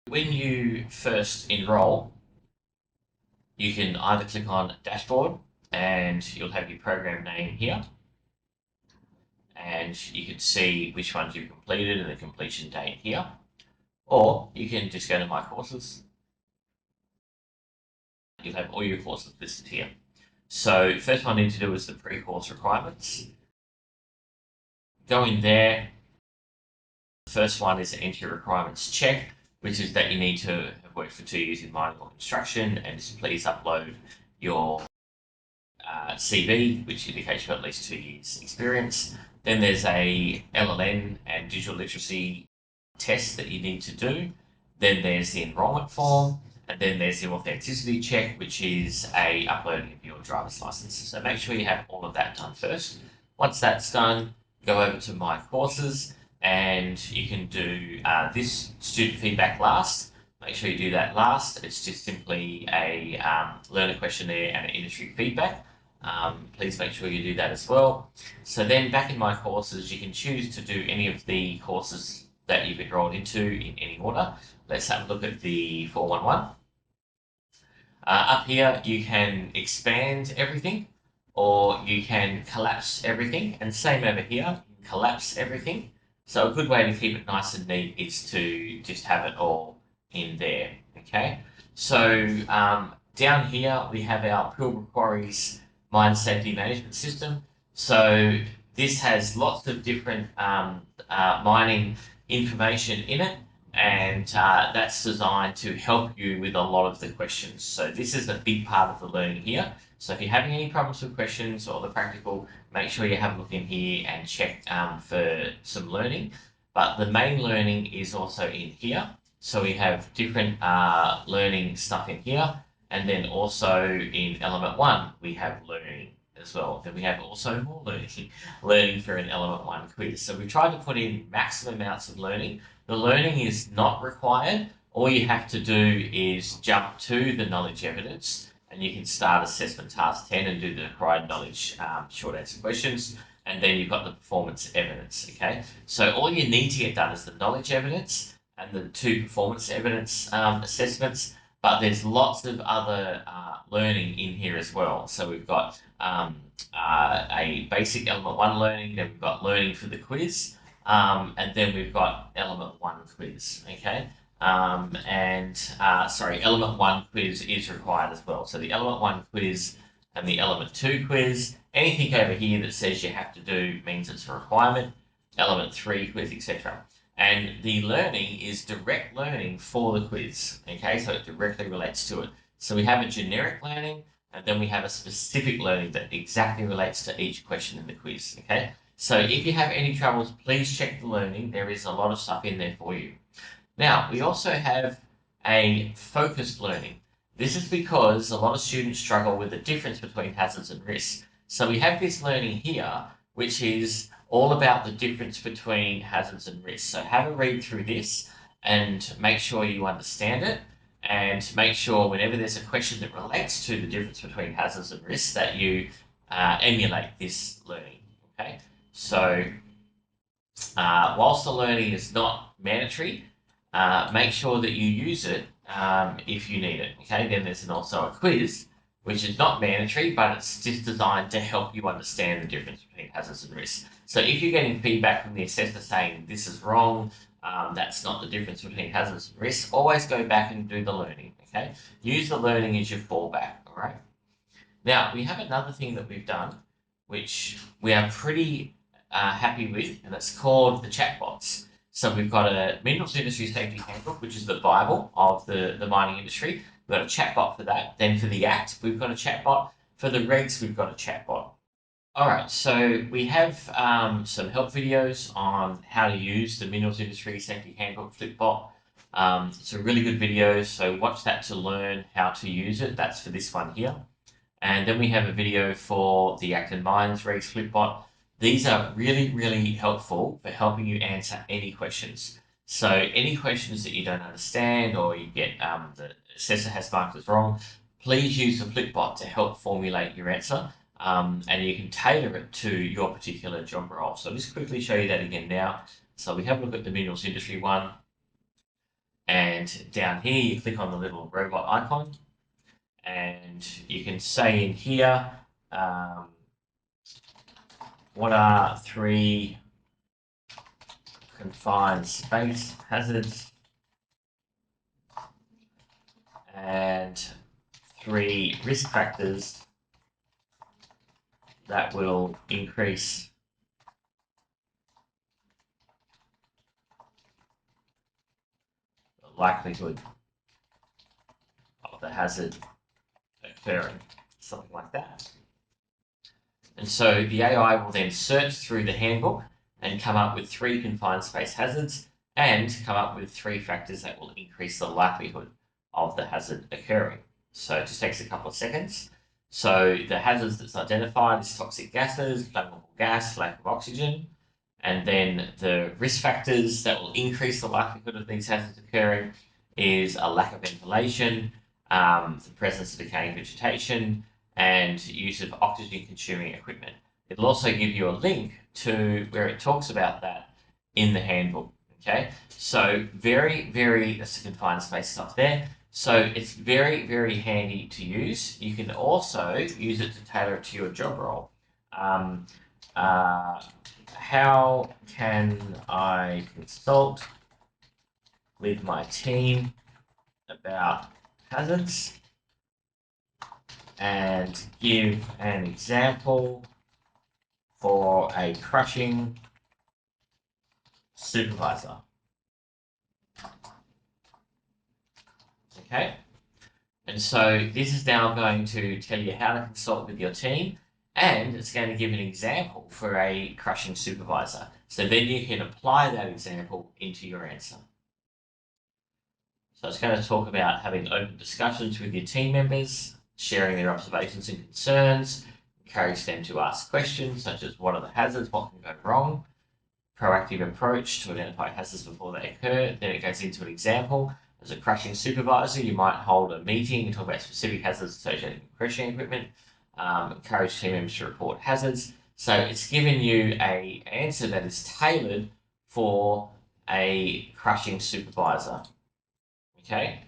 When you first enroll, you can either click on Dashboard and you'll have your program name here, and you can see which ones you've completed and the completion date here. Or you can just go to My Courses. You'll have all your courses listed here. So first one I need to do is the pre-course requirements. Go in there. The first one is enter requirements check, which is that you need to have worked for 2 years in mining or construction, and just please upload your CV, which indicates you've got at least 2 years experience. Then there's a LLN and digital literacy test that you need to do. Then there's the enrolment form, and then there's the authenticity check, which is a uploading of your driver's license. So make sure you have all of that done first. Once that's done, go over to My Courses, and you can do this student feedback last. Make sure you do that last. It's just simply a learner questionnaire and an industry feedback. Please make sure you do that as well. So then back in My Courses, you can choose to do any of the courses that you've enrolled into in any order. Let's have a look at the 411. Up here, you can expand everything, or you can collapse everything, and same over here, you can collapse everything. So a good way to keep it nice and neat is to just have it all in there, okay? So down here, we have our Pilbara Quarries Mine Safety Management System. So this has lots of different mining information in it, and that's designed to help you with a lot of the questions. So this is a big part of the learning here. So if you're having any problems with questions or the practical, make sure you have a look in here and check for some learning. But the main learning is also in here. So we have different learning stuff in here. And then also in element 1, we have learning as well. Then we have also more learning for an element 1 quiz. So we tried to put in maximum amounts of learning. The learning is not required. All you have to do is jump to the knowledge evidence, and you can start assessment task 10 and do the required knowledge short answer questions. And then you've got the performance evidence, okay? So all you need to get done is the knowledge evidence and the 2 performance evidence assessments, but there's lots of other learning in here as well. So we've got a basic element 1 learning, then we've got learning for the quiz, and then we've got element 1 quiz, okay? Element 1 quiz is required as well. So the element 1 quiz and the element 2 quiz, anything over here that says you have to do means it's a requirement. Element 3 quiz, etc. And the learning is direct learning for the quiz, okay? So it directly relates to it. So we have a generic learning, and then we have a specific learning that exactly relates to each question in the quiz, okay? So if you have any troubles, please check the learning. There is a lot of stuff in there for you. Now, we also have a focused learning. This is because a lot of students struggle with the difference between hazards and risks. So we have this learning here, which is all about the difference between hazards and risks. So have a read through this and make sure you understand it, and make sure whenever there's a question that relates to the difference between hazards and risks that you emulate this learning, okay? So whilst the learning is not mandatory, make sure that you use it if you need it. Okay, then there's also a quiz, which is not mandatory, but it's just designed to help you understand the difference between hazards and risks. So if you're getting feedback from the assessor saying this is wrong, that's not the difference between hazards and risks, always go back and do the learning. Okay, use the learning as your fallback. All right. Now we have another thing that we've done, which we are pretty happy with, and it's called the chatbots. So we've got a Minerals Industry Safety Handbook, which is the Bible of the mining industry. We've got a chatbot for that. Then for the Act, we've got a chatbot. For the regs, we've got a chatbot. All right, so we have some help videos on how to use the Minerals Industry Safety Handbook Flipbot. It's a really good video, so watch that to learn how to use it. That's for this one here. And then we have a video for the Act and Mines Regs Flipbot. These are really, really helpful for helping you answer any questions. So any questions that you don't understand or you get the assessor has marked as wrong, please use the Flipbot to help formulate your answer, and you can tailor it to your particular job role. So I'll just quickly show you that again now. So we have a look at the minerals industry one, and And down here, you click on the little robot icon, and you can say in here, what are 3 confined space hazards and 3 risk factors that will increase the likelihood of the hazard occurring, something like that. And so the AI will then search through the handbook and come up with 3 confined space hazards and come up with 3 factors that will increase the likelihood of the hazard occurring. So it just takes a couple of seconds. So the hazards that's identified is toxic gases, flammable gas, lack of oxygen, and then the risk factors that will increase the likelihood of these hazards occurring is a lack of ventilation, the presence of decaying vegetation, and use of oxygen-consuming equipment. It'll also give you a link to where it talks about that in the handbook. Okay, so that's the confined space stuff there. So it's very, very handy to use. You can also use it to tailor it to your job role. How can I consult with my team about hazards and give an example for a crushing supervisor? Okay, and so this is now going to tell you how to consult with your team, and it's going to give an example for a crushing supervisor. So then you can apply that example into your answer. So it's going to talk about having open discussions with your team members, sharing their observations and concerns, encourage them to ask questions such as what are the hazards, what can go wrong, proactive approach to identify hazards before they occur. Then it goes into an example. As a crushing supervisor, you might hold a meeting and talk about specific hazards associated with crushing equipment, encourage team members to report hazards. So it's given you an answer that is tailored for a crushing supervisor. Okay,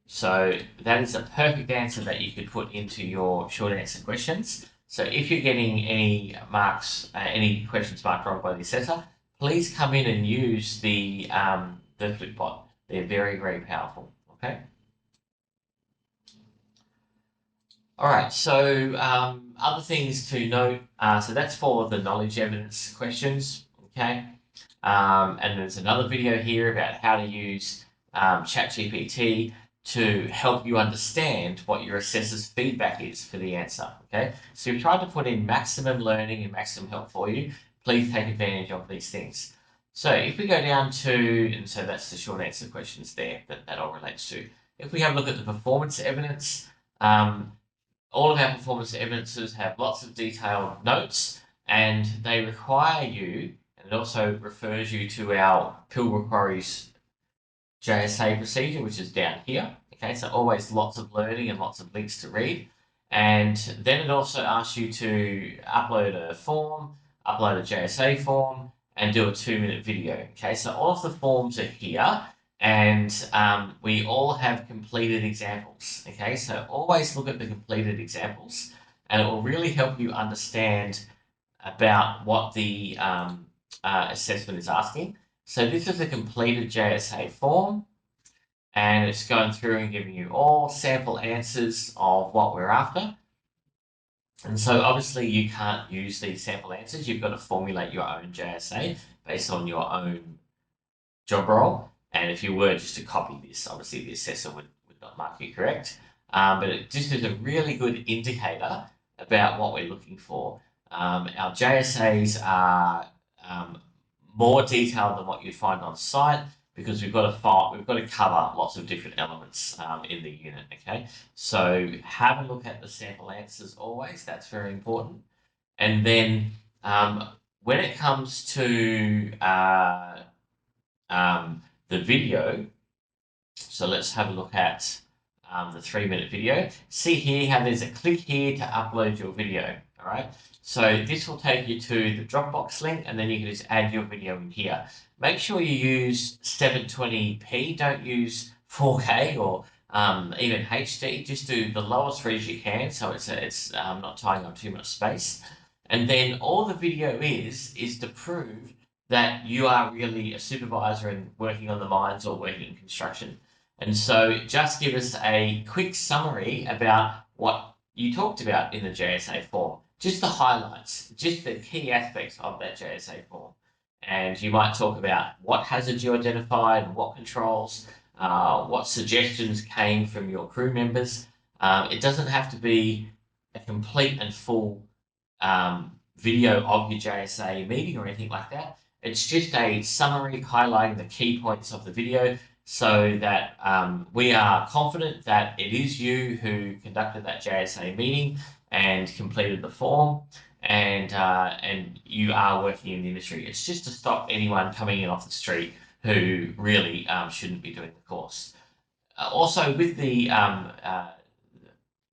so that is a perfect answer that you could put into your short answer questions. So if you're getting any marks, any questions marked wrong by the assessor, please come in and use the Flipbot. They're very, very powerful. Okay. All right. So other things to note. So that's for the knowledge evidence questions. Okay. And there's another video here about how to use ChatGPT to help you understand what your assessor's feedback is for the answer. Okay, so we've tried to put in maximum learning and maximum help for you. Please take advantage of these things. So if we go down to, and so that's the short answer questions there that all relates to. If we have a look at the performance evidence, all of our performance evidences have lots of detailed notes, and they require you, and it also refers you to our Pilbara Quarries JSA procedure, which is down here. Okay, so always lots of learning and lots of links to read. And then it also asks you to upload a form, upload a JSA form, and do a 2-minute video. Okay, so all of the forms are here, and we all have completed examples. Okay, so always look at the completed examples, and it will really help you understand about what the assessment is asking. So this is a completed JSA form, and it's going through and giving you all sample answers of what we're after. And so obviously you can't use these sample answers. You've got to formulate your own JSA based on your own job role. And if you were just to copy this, obviously the assessor would not mark you correct. But it just is a really good indicator about what we're looking for. Our JSAs are more detailed than what you'd find on site because we've got to cover lots of different elements in the unit. Okay, so have a look at the sample answers always. That's very important. And then when it comes to the video, so let's have a look at the 3-minute video. See here how there's a click here to upload your video. All right. So this will take you to the Dropbox link, and then you can just add your video in here. Make sure you use 720p. Don't use 4K or even HD. Just do the lowest res you can, so it's not tying up too much space. And then all the video is to prove that you are really a supervisor and working on the mines or working in construction. And so just give us a quick summary about what you talked about in the JSA form. Just the highlights, just the key aspects of that JSA form. And you might talk about what hazards you identified, what controls, what suggestions came from your crew members. It doesn't have to be a complete and full video of your JSA meeting or anything like that. It's just a summary highlighting the key points of the video so that we are confident that it is you who conducted that JSA meeting and completed the form, and you are working in the industry. It's just to stop anyone coming in off the street who really shouldn't be doing the course. Also, with the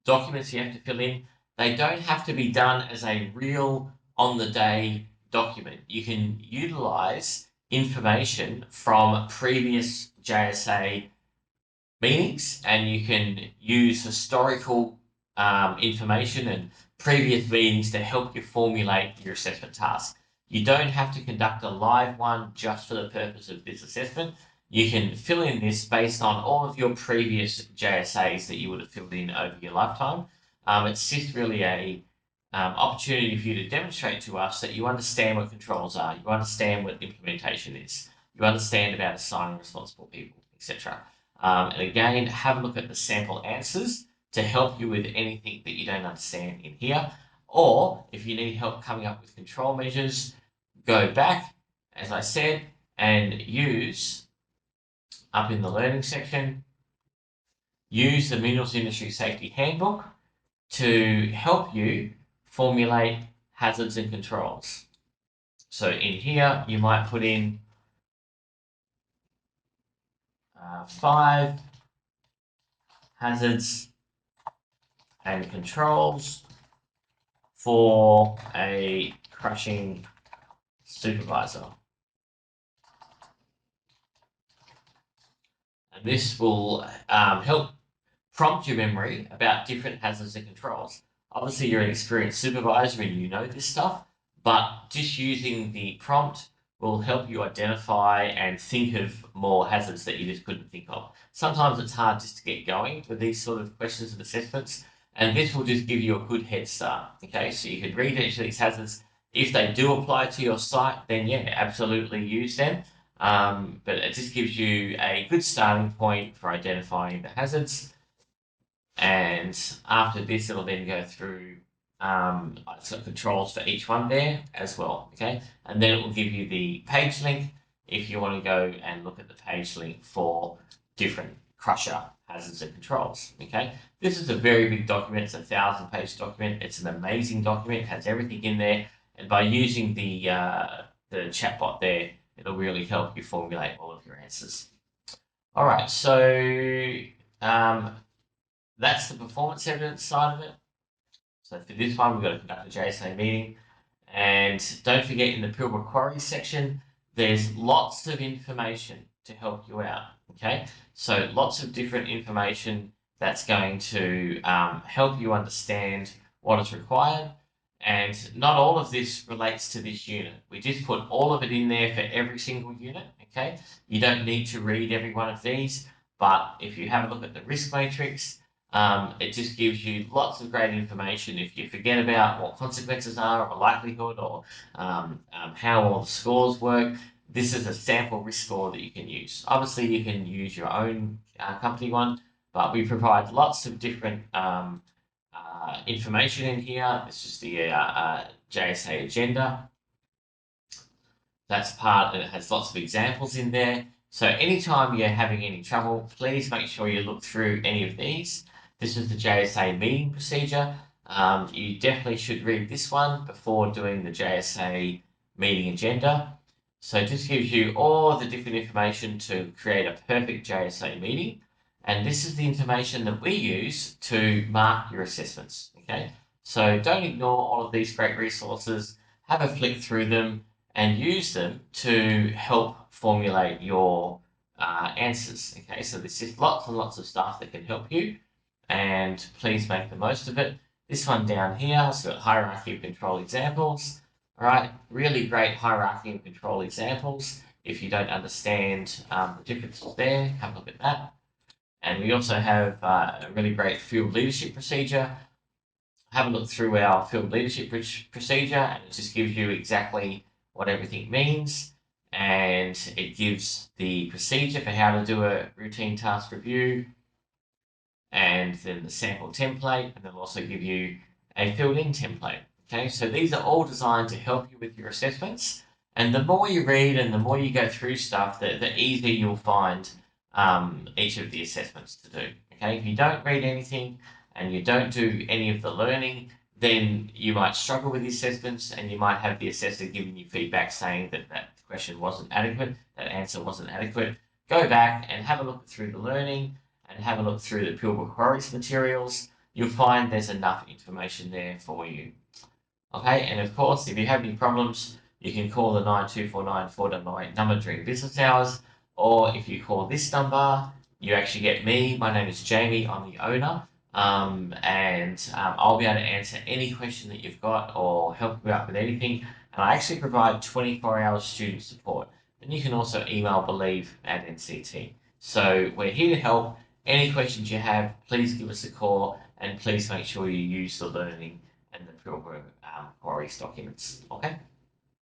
documents you have to fill in, they don't have to be done as a real on the day document. You can utilize information from previous JSA meetings, and you can use historical information and previous meetings to help you formulate your assessment task. You don't have to conduct a live one just for the purpose of this assessment. You can fill in this based on all of your previous JSAs that you would have filled in over your lifetime. It's just really a opportunity for you to demonstrate to us that you understand what controls are, you understand what implementation is, you understand about assigning responsible people, etc. And again, have a look at the sample answers to help you with anything that you don't understand in here. Or if you need help coming up with control measures, go back, as I said, and use, up in the learning section, use the Minerals Industry Safety Handbook to help you formulate hazards and controls. So in here, you might put in 5 hazards and controls for a crushing supervisor. And this will help prompt your memory about different hazards and controls. Obviously, you're an experienced supervisor and you know this stuff, but just using the prompt will help you identify and think of more hazards that you just couldn't think of. Sometimes it's hard just to get going with these sort of questions and assessments, and this will just give you a good head start. Okay, so you can read each of these hazards. If they do apply to your site, then yeah, absolutely use them. But it just gives you a good starting point for identifying the hazards. And after this, it'll then go through, it's got controls for each one there as well, okay? And then it will give you the page link if you want to go and look at the page link for different crusher hazards and controls, okay? This is a very big document. It's a 1,000-page document. It's an amazing document. It has everything in there. And by using the chatbot there, it'll really help you formulate all of your answers. All right, so that's the performance evidence side of it. So for this one, we've got to conduct a JSA meeting. And don't forget, in the Pilbara Quarry section, there's lots of information to help you out, okay? So lots of different information that's going to help you understand what is required. And not all of this relates to this unit. We just put all of it in there for every single unit, okay? You don't need to read every one of these, but if you have a look at the risk matrix, it just gives you lots of great information. If you forget about what consequences are or likelihood or how all the scores work, this is a sample risk score that you can use. Obviously, you can use your own company one, but we provide lots of different information in here. This is the JSA agenda. That's part, and it has lots of examples in there. So anytime you're having any trouble, please make sure you look through any of these. This is the JSA meeting procedure. You definitely should read this one before doing the JSA meeting agenda. So it just gives you all the different information to create a perfect JSA meeting. And this is the information that we use to mark your assessments, okay? So don't ignore all of these great resources. Have a flick through them and use them to help formulate your answers. Okay, so there's just lots and lots of stuff that can help you, and please make the most of it. This one down here, so hierarchy of control examples. All right, really great hierarchy of control examples. If you don't understand the differences there, have a look at that. And we also have a really great field leadership procedure. Have a look through our field leadership procedure, and it just gives you exactly what everything means. And it gives the procedure for how to do a routine task review, and then the sample template, and they'll also give you a filled-in template. Okay, so these are all designed to help you with your assessments. And the more you read and the more you go through stuff, the easier you'll find each of the assessments to do. Okay, if you don't read anything and you don't do any of the learning, then you might struggle with the assessments, and you might have the assessor giving you feedback saying that that question wasn't adequate, that answer wasn't adequate. Go back and have a look through the learning and have a look through the Pilbara Quarries materials. You'll find there's enough information there for you. Okay, and of course, if you have any problems, you can call the 9249 488 number during business hours, or if you call this number, you actually get me. My name is Jamie, I'm the owner, and I'll be able to answer any question that you've got or help you out with anything. And I actually provide 24-hour student support. And you can also email believe@NCT. So we're here to help. Any questions you have, please give us a call, and please make sure you use the learning and the Pilbara Quarries documents. Okay?